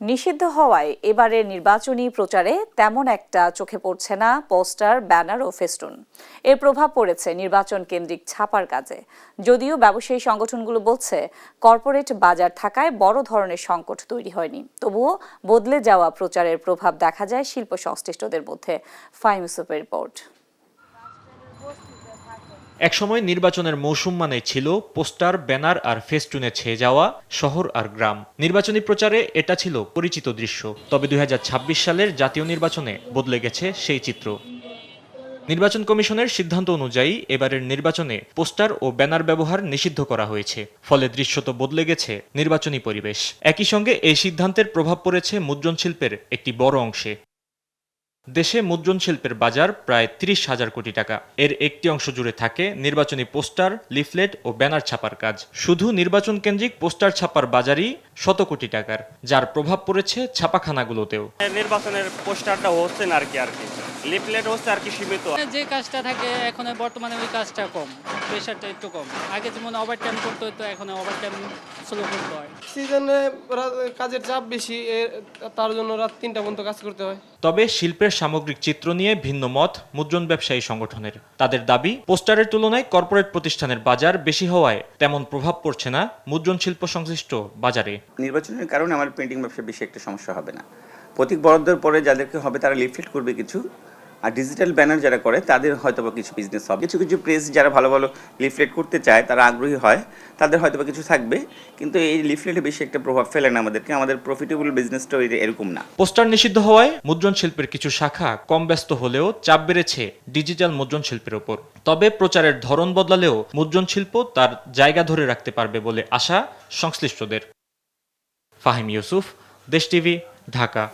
নিষিদ্ধ হওয়ায় এবারের নির্বাচনী প্রচারে তেমন একটা চোখে পড়ছে না পোস্টার, ব্যানার ও ফেস্টুন। এর প্রভাব পড়েছে নির্বাচন কেন্দ্রিক ছাপার কাজে। যদিও ব্যবসায়ী সংগঠনগুলো বলছে কর্পোরেট বাজার থাকায় বড় ধরনের সংকট তৈরি হয়নি, তবুও বদলে যাওয়া প্রচারের প্রভাব দেখা যায় শিল্প সংশ্লিষ্টদের মধ্যে। ফাহিম ইউসুফের রিপোর্ট। একসময় নির্বাচনের মৌসুম মানেই ছিল পোস্টার, ব্যানার আর ফেস্টুনে ছেয়ে যাওয়া শহর আর গ্রাম। নির্বাচনী প্রচারে এটা ছিল পরিচিত দৃশ্য। তবে ২০২৬ সালের জাতীয় নির্বাচনে বদলে গেছে সেই চিত্র। নির্বাচন কমিশনের সিদ্ধান্ত অনুযায়ী এবারের নির্বাচনে পোস্টার ও ব্যানার ব্যবহার নিষিদ্ধ করা হয়েছে। ফলে দৃশ্যত বদলে গেছে নির্বাচনী পরিবেশ। একই সঙ্গে এই সিদ্ধান্তের প্রভাব পড়েছে মুদ্রণ শিল্পের একটি বড় অংশে। দেশে মুদ্রণ শিল্পের বাজার প্রায় ৩০,০০০ কোটি টাকা। এর একটি অংশ জুড়ে থাকে নির্বাচনী পোস্টার, লিফলেট ও ব্যানার ছাপার কাজ। শুধু নির্বাচন কেন্দ্রিক পোস্টার ছাপার বাজারই শত কোটি টাকার, যার প্রভাব পড়েছে ছাপাখানাগুলোতেও। নির্বাচনের পোস্টারটা হচ্ছে না আর কি লিফলেট হচ্ছে আর কি সীমিত। যে কাজটা থাকে এখন বর্তমানে ওই কাজটা কম, প্রেশারটা একটু কম। আগে যেমন ওভারটাইম করতে হতো, এখন ওভারটাইম স্লো করতে হয়। সিজনে কাজের চাপ বেশি, তার জন্য রাত ৩টা পর্যন্ত কাজ করতে হয়। তবে শিল্পের সামগ্রিক চিত্র নিয়ে ভিন্ন মত মুদ্রণ ব্যবসায়ী সংগঠনের। তাদের দাবি, পোস্টারের তুলনায় কর্পোরেট প্রতিষ্ঠানের বাজার বেশি হওয়ায় তেমন প্রভাব পড়ছে না মুদ্রণ শিল্প সংশ্লিষ্ট বাজারে। নির্বাচনের কারণে আমার প্রিন্টিং ব্যবসা বেশি একটা সমস্যা হবে না। প্রতীক বরাদ্দের পরে যাদেরকে হবে তারা লিফলেট করবে কিছু, আর ডিজিটাল ব্যানার যারা করে তাদের হয়তো বা কিছু বিজনেস হবে। কিছু কিছু প্রেস যারা ভালো ভালো লিফলেট করতে চায়, তারা আগ্রহী হয়, তাদের হয়তো বা কিছু থাকবে, কিন্তু এই লিফলেটে বেশি একটা প্রভাব ফেলে না আমাদেরকে। আমাদের প্রফিটেবল বিজনেসটা এরকম না। পোস্টার নিষিদ্ধ হওয়ায় মুদ্রণ শিল্পের কিছু শাখা কম ব্যস্ত হলেও চাপ বেড়েছে ডিজিটাল মুদ্রণ শিল্পের ওপর। তবে প্রচারের ধরন বদলালেও মুদ্রণ শিল্প তার জায়গা ধরে রাখতে পারবে বলে আশা সংশ্লিষ্টদের। ফাহিম ইউসুফ, দেশ টিভি, ঢাকা।